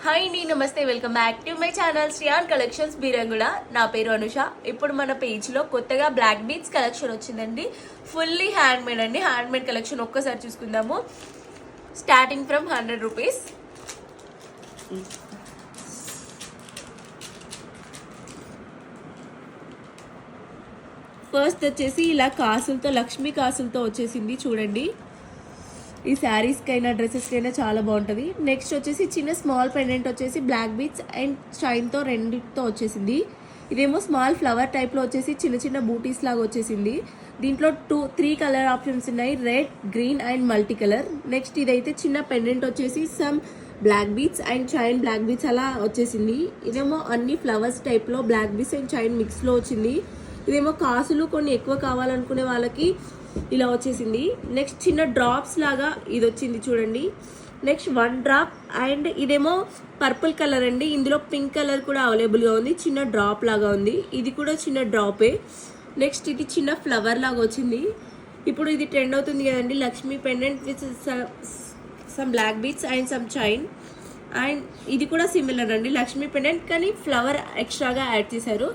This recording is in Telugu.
హాయ్ అండి, నమస్తే, welcome back to my channel Sriyan collections బీరంగుల. నా పేరు అనుష. ఇప్పుడు మన పేజ్లో కొత్తగా బ్లాక్ బీడ్స్ కలెక్షన్ వచ్చిందండి. ఫుల్లీ హ్యాండ్ మేడ్ అండి. హ్యాండ్ మేడ్ కలెక్షన్ ఒక్కసారి చూసుకుందాము. Starting from 100 rupees. ఫస్ట్ వచ్చేసి ఇలా కాసులతో, లక్ష్మీ కాసులతో వచ్చేసింది చూడండి. ఈ శారీస్కి అయినా డ్రెస్సెస్కి అయినా చాలా బాగుంటుంది. నెక్స్ట్ వచ్చేసి చిన్న స్మాల్ పెండెంట్ వచ్చేసి బ్లాక్ బీడ్స్ అండ్ షైన్తో రెండితో వచ్చేసింది. ఇదేమో స్మాల్ ఫ్లవర్ టైప్లో వచ్చేసి చిన్న చిన్న బూటీస్ లాగా వచ్చేసింది. దీంట్లో 3 కలర్ ఆప్షన్స్ ఉన్నాయి, red, green and multi colour. Next ఇదైతే చిన్న పెండెంట్ వచ్చేసి some black beads and chain black beads అలా వచ్చేసింది. ఇదేమో అన్ని ఫ్లవర్స్ టైప్లో బ్లాక్ బీడ్స్ అండ్ చైన్ మిక్స్లో వచ్చింది. ఇదేమో కాసులు కొన్ని ఎక్కువ కావాలనుకునే వాళ్ళకి ఇలా వచ్చేసింది. నెక్స్ట్ చిన్న డ్రాప్స్ లాగా ఇది వచ్చింది చూడండి. నెక్స్ట్ 1 డ్రాప్ అండ్ ఇదేమో పర్పుల్ కలర్ అండి. ఇందులో పింక్ కలర్ కూడా అవైలబుల్గా ఉంది. చిన్న డ్రాప్ లాగా ఉంది. ఇది కూడా చిన్న డ్రాపే. నెక్స్ట్ ఇది చిన్న ఫ్లవర్ లాగా వచ్చింది. ఇప్పుడు ఇది ట్రెండ్ అవుతుంది కదండి, Lakshmi pendant with some black beads and some chain. And ఇది కూడా సిమిలర్ అండి, లక్ష్మీ పెండెంట్ కానీ ఫ్లవర్ ఎక్స్ట్రాగా యాడ్ చేశారు.